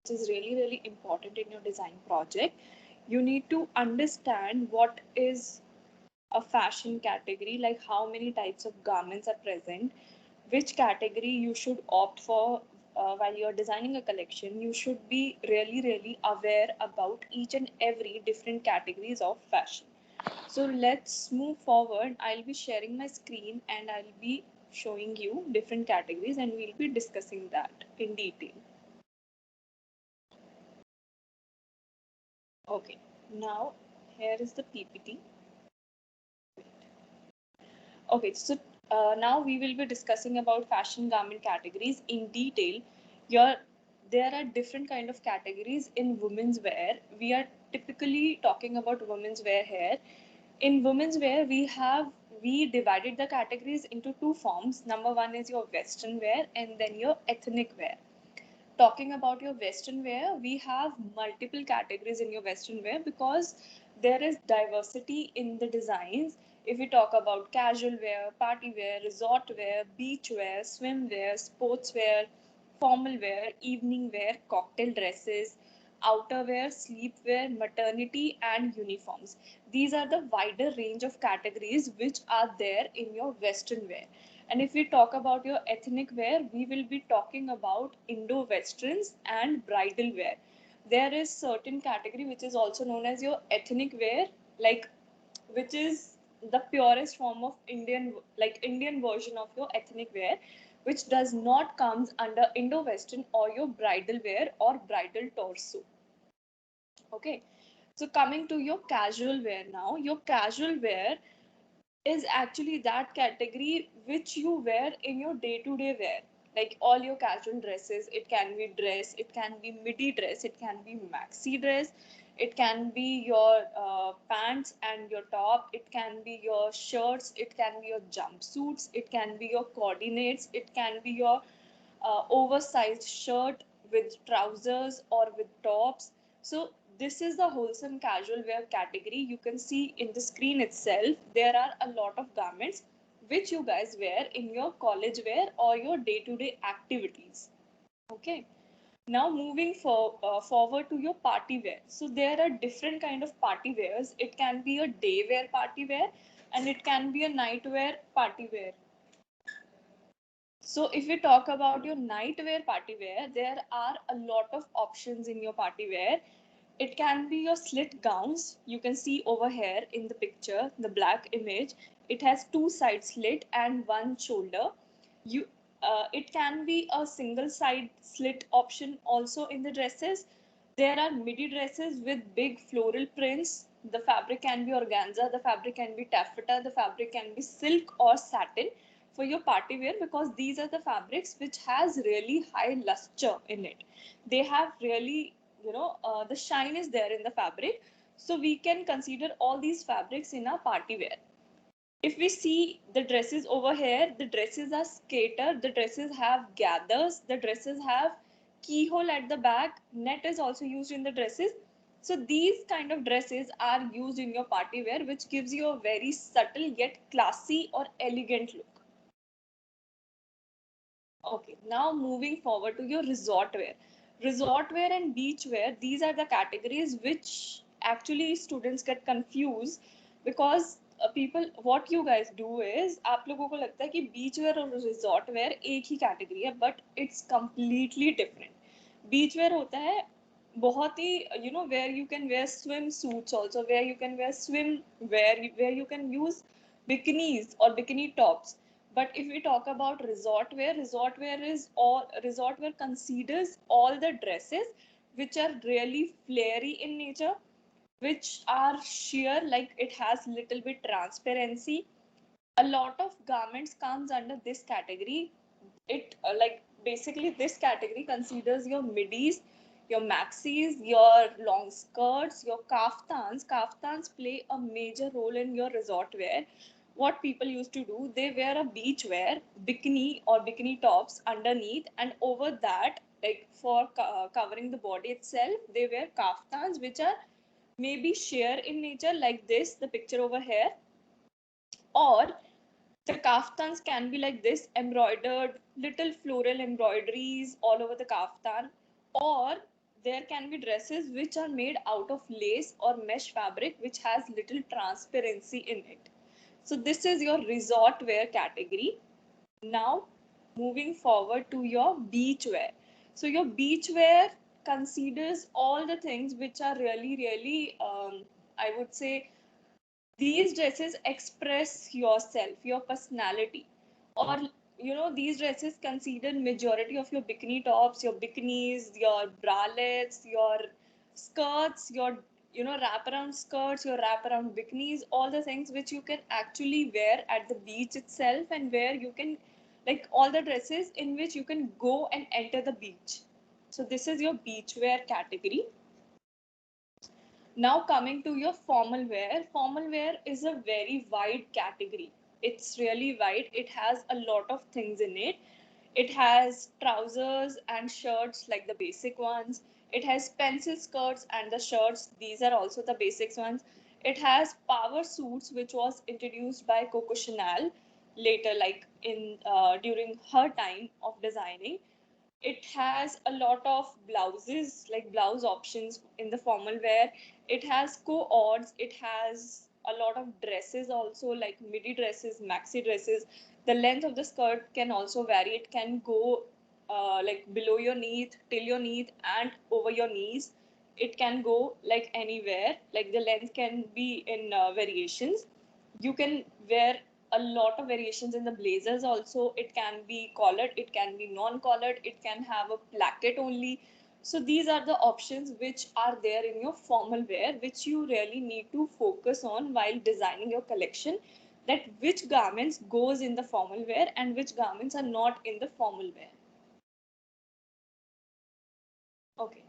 is really, really important in your design project. You need to understand what is a fashion category, like how many types of garments are present, which category you should opt for while you're designing a collection. You should be really, really aware about each and every different categories of fashion. So let's move forward. I'll be sharing my screen and I'll be showing you different categories and we'll be discussing that in detail. Okay, now here is the PPT. Okay, so now we will be discussing about fashion garment categories in detail. Here, there are different kind of categories in women's wear. We are typically talking about women's wear here. In women's wear, we divided the categories into two forms. Number one is your western wear and then your ethnic wear. Talking about your western wear, we have multiple categories in your western wear because there is diversity in the designs. If we talk about casual wear, party wear, resort wear, beach wear, swim wear, sports wear, formal wear, evening wear, cocktail dresses, outerwear, sleepwear, maternity, and uniforms. These are the wider range of categories which are there in your western wear. And if we talk about your ethnic wear, we will be talking about Indo-Westerns and bridal wear. There is certain category which is also known as your ethnic wear, like which is the purest form of Indian, like Indian version of your ethnic wear, which does not comes under Indo-Western or your bridal wear or bridal torso. Okay. So coming to your casual wear now, your casual wear is actually that category which you wear in your day-to-day wear, like all your casual dresses. It can be dress, it can be midi dress, it can be maxi dress, it can be your pants and your top, it can be your shirts, it can be your jumpsuits, it can be your coordinates, it can be your oversized shirt with trousers or with tops. So this is the wholesome casual wear category. You can see in the screen itself, there are a lot of garments which you guys wear in your college wear or your day-to-day activities. Okay. Now moving forward to your party wear. So there are different kind of party wears. It can be a day wear party wear and it can be a night wear party wear. So if we talk about your nightwear party wear, there are a lot of options in your party wear. It can be your slit gowns. You can see over here in the picture, the black image. It has two side slit and one shoulder. You, it can be a single side slit option also in the dresses. There are midi dresses with big floral prints. The fabric can be organza, the fabric can be taffeta, the fabric can be silk or satin for your party wear, because these are the fabrics which has really high luster in it. They have really, the shine is there in the fabric. So we can consider all these fabrics in our party wear. If we see the dresses over here, the dresses are skater, the dresses have gathers, the dresses have keyhole at the back, net is also used in the dresses. So these kind of dresses are used in your party wear, which gives you a very subtle yet classy or elegant look. Okay, now moving forward to your resort wear. Resort wear and beach wear, these are the categories which actually students get confused, because people, what you guys do is, आप लोगों को लगता है कि beach wear और resort wear एक ही category है, but it's completely different. Beach wear होता है बहुत ही, where you can wear swim suits also, where you can wear swim wear, where you can use bikinis or bikini tops. But if we talk about resort wear is all, resort wear considers all the dresses which are really flary in nature, which are sheer, like it has little bit transparency. A lot of garments comes under this category. It like basically this category considers your midis, your maxis, your long skirts, your kaftans. Kaftans play a major role in your resort wear. What people used to do, they wear a beach wear bikini or bikini tops underneath, and over that, like for covering the body itself, they wear kaftans which are maybe sheer in nature, like this, the picture over here. Or the kaftans can be like this, embroidered, little floral embroideries all over the kaftan. Or there can be dresses which are made out of lace or mesh fabric which has little transparency in it. So this is your resort wear category. Now moving forward to your beach wear. So your beach wear considers all the things which are really I would say these dresses express yourself, your personality, or these dresses consider majority of your bikini tops, your bikinis, your bralettes, your skirts, your wraparound skirts, your wraparound bikinis, all the things which you can actually wear at the beach itself, and where you can, like, all the dresses in which you can go and enter the beach. So this is your beach wear category. Now coming to your formal wear. Formal wear is a very wide category. It's really wide. It has a lot of things in it. It has trousers and shirts like the basic ones. It has pencil skirts and the shirts. These are also the basics ones. It has power suits, which was introduced by Coco Chanel later, like in during her time of designing. It has a lot of blouses, like blouse options in the formal wear. It has co-ords. It has a lot of dresses also, like midi dresses, maxi dresses. The length of the skirt can also vary. It can go like below your knee, till your knee, and over your knees. It can go like anywhere, like the length can be in variations. You can wear a lot of variations in the blazers also. It can be collared, it can be non-collared, it can have a placket only. So these are the options which are there in your formal wear, which you really need to focus on while designing your collection, that which garments goes in the formal wear and which garments are not in the formal wear. Okay.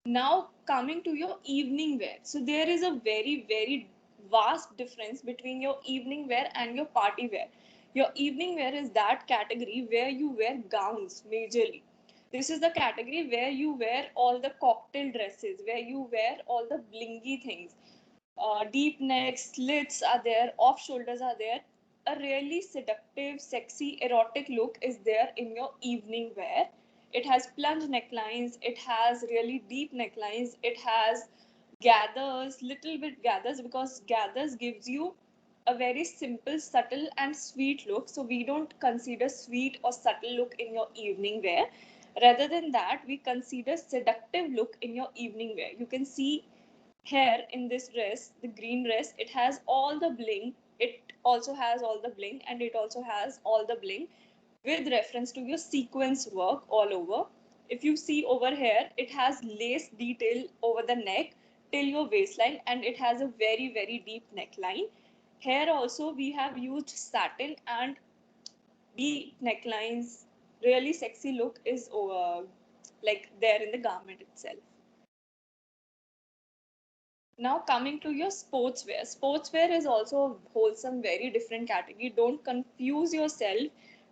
Now coming to your evening wear. So there is a very vast difference between your evening wear and your party wear. Your evening wear is that category where you wear gowns majorly. This is the category where you wear all the cocktail dresses, where you wear all the blingy things. Deep necks, slits are there, off shoulders are there. A really seductive, sexy, erotic look is there in your evening wear. It has plunge necklines, it has really deep necklines, it has gathers, little bit gathers, because gathers gives you a very simple, subtle and sweet look. So we don't consider sweet or subtle look in your evening wear. Rather than that, we consider seductive look in your evening wear. You can see here in this dress, the green dress, it has all the bling. It also has all the bling, and it also has all the bling with reference to your sequence work all over. If you see over here, it has lace detail over the neck till your waistline, and it has a very deep neckline. Here also we have used satin and deep necklines. Really sexy look is over, like there in the garment itself. Now coming to your sportswear. Sportswear is also a wholesome, very different category. Don't confuse yourself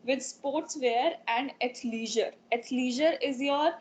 with sportswear and athleisure. Athleisure is your,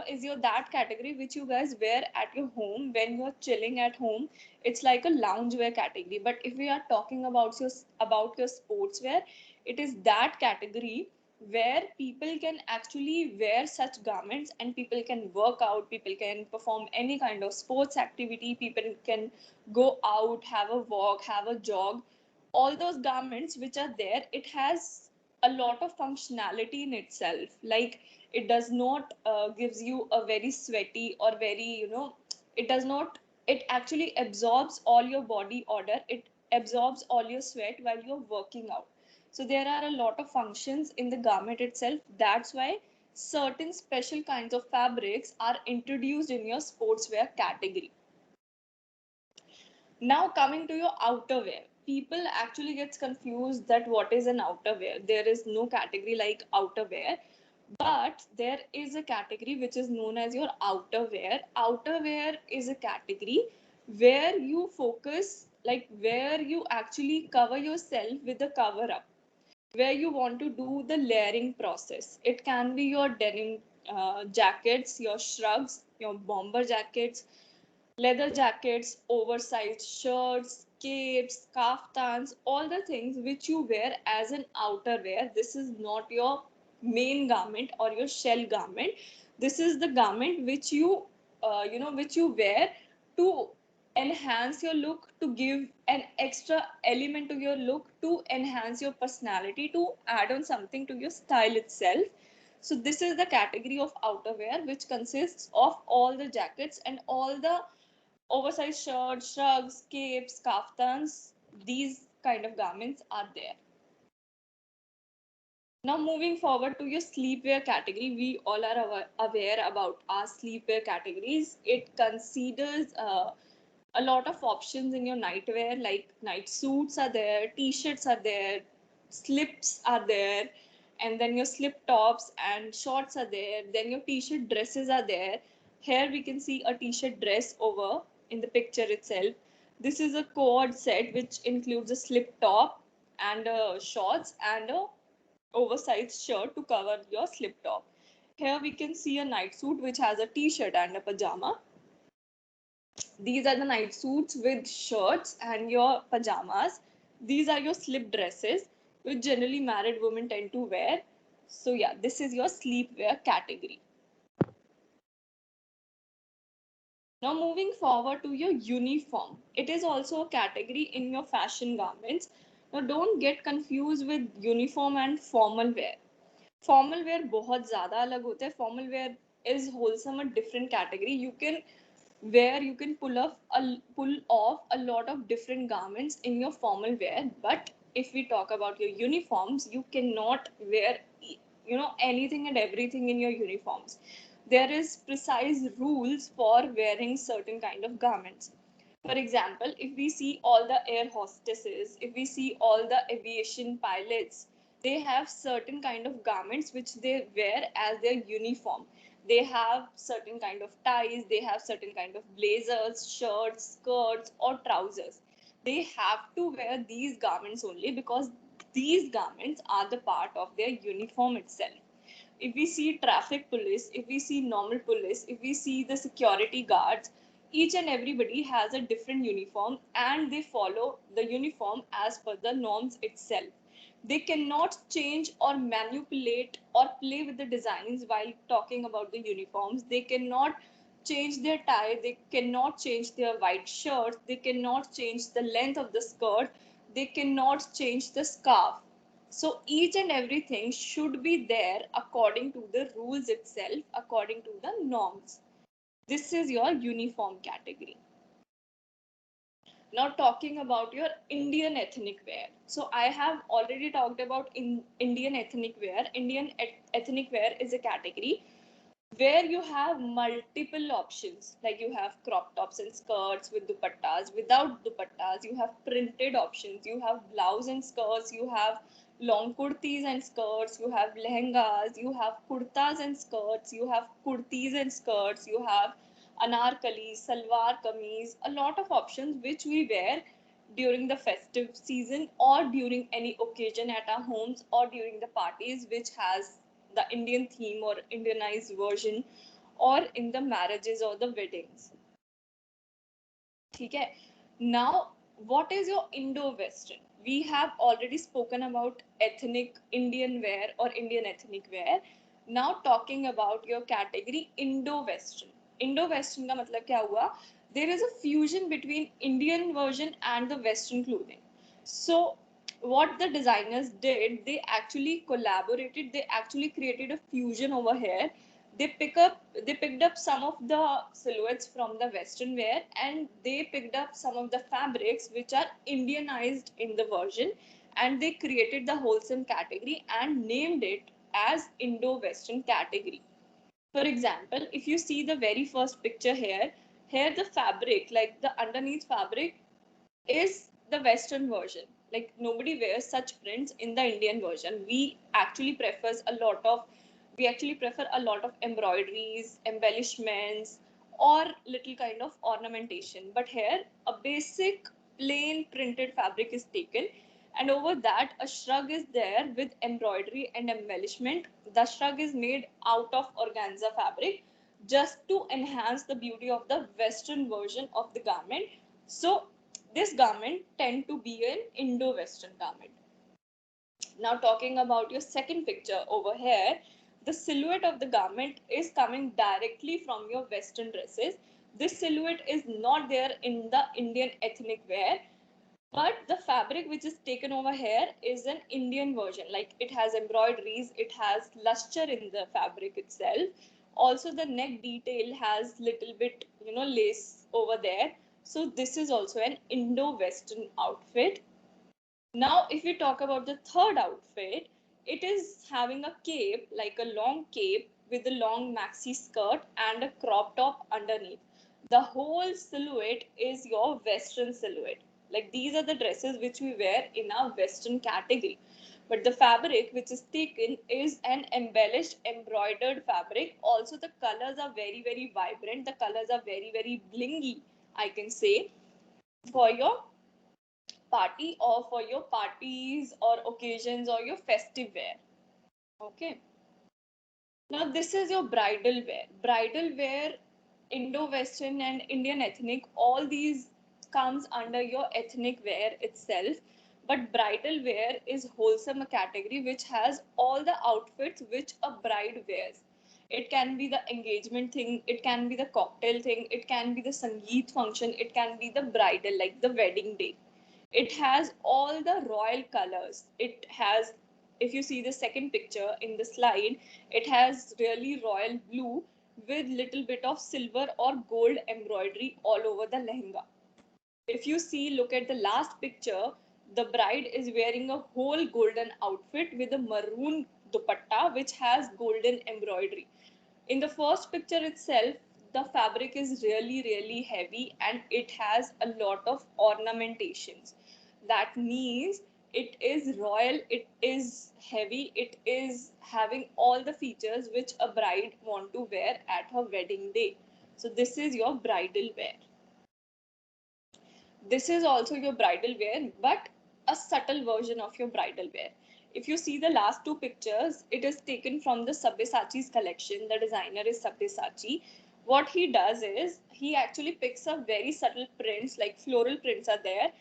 is your that category which you guys wear at your home when you're chilling at home. It's like a loungewear category. But if we are talking about your sportswear, it is that category where people can actually wear such garments and people can work out, people can perform any kind of sports activity, people can go out, have a walk, have a jog. All those garments which are there, it has a lot of functionality in itself. Like, it does not gives you a very sweaty or very, it does not, it actually absorbs all your body odor, it absorbs all your sweat while you're working out. So there are a lot of functions in the garment itself. That's why certain special kinds of fabrics are introduced in your sportswear category. Now coming to your outerwear. People actually gets confused that what is an outerwear. There is no category like outerwear, but there is a category which is known as your outerwear. Outerwear is a category where you focus, like where you actually cover yourself with a cover up, where you want to do the layering process. It can be your denim jackets, your shrugs, your bomber jackets, leather jackets, oversized shirts, capes, kaftans, all the things which you wear as an outerwear. This is not your main garment or your shell garment. This is the garment which you which you wear to enhance your look, to give an extra element to your look, to enhance your personality, to add on something to your style itself. So this is the category of outerwear, which consists of all the jackets and all the oversized shirts, shrugs, capes, kaftans. These kind of garments are there. Now moving forward to your sleepwear category, we all are aware about our sleepwear categories. It considers a lot of options in your nightwear, like night suits are there, t-shirts are there, slips are there, and then your slip tops and shorts are there. Then your t-shirt dresses are there. Here we can see a t-shirt dress over in the picture itself. This is a cord set which includes a slip top and shorts and a oversized shirt to cover your slip top. Here we can see a night suit which has a t-shirt and a pajama. These are the night suits with shirts and your pajamas. These are your slip dresses, which generally married women tend to wear. So yeah, this is your sleepwear category. Now moving forward to your uniform. It is also a category in your fashion garments. Now don't get confused with uniform and formal wear. Formal wear बहुत ज़्यादा अलग होता है. Formal wear is wholesome a different category. You can where you can pull off a lot of different garments in your formal wear. But if we talk about your uniforms, you cannot wear anything and everything in your uniforms. There is precise rules for wearing certain kind of garments. For example, if we see all the air hostesses, if we see all the aviation pilots, they have certain kind of garments which they wear as their uniform. They have certain kind of ties, they have certain kind of blazers, shirts, skirts, or trousers. They have to wear these garments only because these garments are the part of their uniform itself. If we see traffic police, if we see normal police, if we see the security guards, each and everybody has a different uniform and they follow the uniform as per the norms itself. They cannot change or manipulate or play with the designs while talking about the uniforms. They cannot change their tie, they cannot change their white shirt, they cannot change the length of the skirt, they cannot change the scarf. So each and everything should be there according to the rules itself, according to the norms. This is your uniform category. Now talking about your Indian ethnic wear. So I have already talked about Indian ethnic wear. Ethnic wear is a category where you have multiple options, like you have crop tops and skirts with dupattas, without dupattas, you have printed options, you have blouse and skirts, you have long kurtis and skirts, you have lehengas, you have kurtas and skirts, you have kurtis and skirts, you have anarkali, salwar kameez, a lot of options which we wear during the festive season or during any occasion at our homes or during the parties which has the Indian theme or Indianized version, or in the marriages or the weddings. Okay. Now, what is your Indo-Western? We have already spoken about ethnic Indian wear or Indian ethnic wear. Now talking about your category Indo-Western. Indo-Western का मतलब क्या हुआ? There is a fusion between Indian version and the Western clothing. So what the designers did, they actually collaborated, they actually created a fusion over here. They picked up some of the silhouettes from the Western wear and they picked up some of the fabrics which are Indianized in the version, and they created the wholesome category and named it as Indo-Western category. For example, if you see the very first picture here the fabric, like the underneath fabric, is the Western version. Like nobody wears such prints in the Indian version. We actually prefer a lot of embroideries, embellishments, or little kind of ornamentation. But here, a basic plain printed fabric is taken, and over that, a shrug is there with embroidery and embellishment. The shrug is made out of organza fabric just to enhance the beauty of the Western version of the garment. So this garment tend to be an Indo-Western garment. Now talking about your second picture over here, the silhouette of the garment is coming directly from your Western dresses. This silhouette is not there in the Indian ethnic wear, but the fabric which is taken over here is an Indian version. Like it has embroideries, it has luster in the fabric itself. Also, the neck detail has little bit, lace over there. So this is also an Indo-Western outfit. Now, if we talk about the third outfit, it is having a cape, like a long cape with a long maxi skirt and a crop top underneath. The whole silhouette is your Western silhouette. Like these are the dresses which we wear in our Western category. But the fabric which is taken is an embellished embroidered fabric. Also, the colors are very, very vibrant. The colors are very, very blingy, I can say, for your party or for your parties or occasions or your festive wear. Okay. Now this is your bridal wear. Bridal wear, Indo-Western and Indian ethnic, all these comes under your ethnic wear itself. But bridal wear is wholesome category which has all the outfits which a bride wears. It can be the engagement thing, it can be the cocktail thing, it can be the Sangeet function, it can be the bridal, like the wedding day. It has all the royal colors. It has, if you see the second picture in the slide, it has really royal blue with little bit of silver or gold embroidery all over the lehenga. If you see, look at the last picture, the bride is wearing a whole golden outfit with a maroon dupatta which has golden embroidery. In the first picture itself, the fabric is really, really heavy and it has a lot of ornamentations. That means it is royal, it is heavy, it is having all the features which a bride want to wear at her wedding day. So this is your bridal wear. This is also your bridal wear, but a subtle version of your bridal wear. If you see the last two pictures, it is taken from the Sabyasachi's collection. The designer is Sabyasachi. What he does is he actually picks up very subtle prints, like floral prints are there,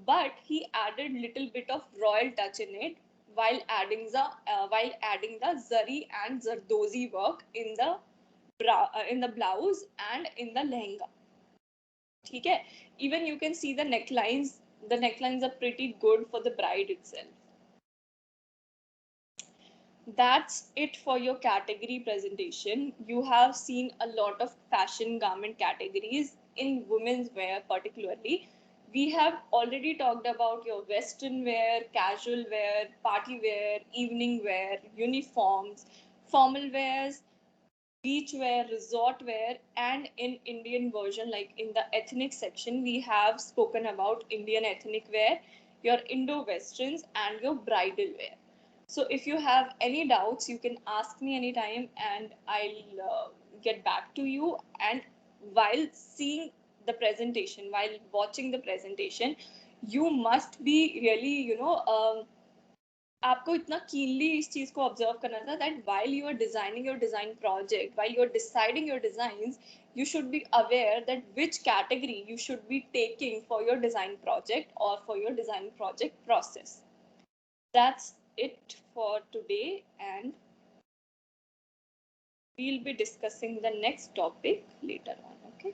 but he added little bit of royal touch in it while adding the zari and zardozi work in the blouse and in the lehenga. ठीक है, even you can see the necklines are pretty good for the bride itself. That's it for your category presentation. You have seen a lot of fashion garment categories in women's wear. Particularly, we have already talked about your western wear, casual wear, party wear, evening wear, uniforms, formal wears, beach wear, resort wear, and in Indian version, like in the ethnic section, we have spoken about Indian ethnic wear, your Indo-Westerns, and your bridal wear. So if you have any doubts, you can ask me anytime and I'll get back to you. And while seeing the presentation, while watching the presentation, you must be really, आपको इतना keenly इस चीज को observe करना था that while you are designing your design project, while you are deciding your designs, you should be aware that which category you should be taking for your design project or for your design project process. That's it for today, and we'll be discussing the next topic later on. Okay.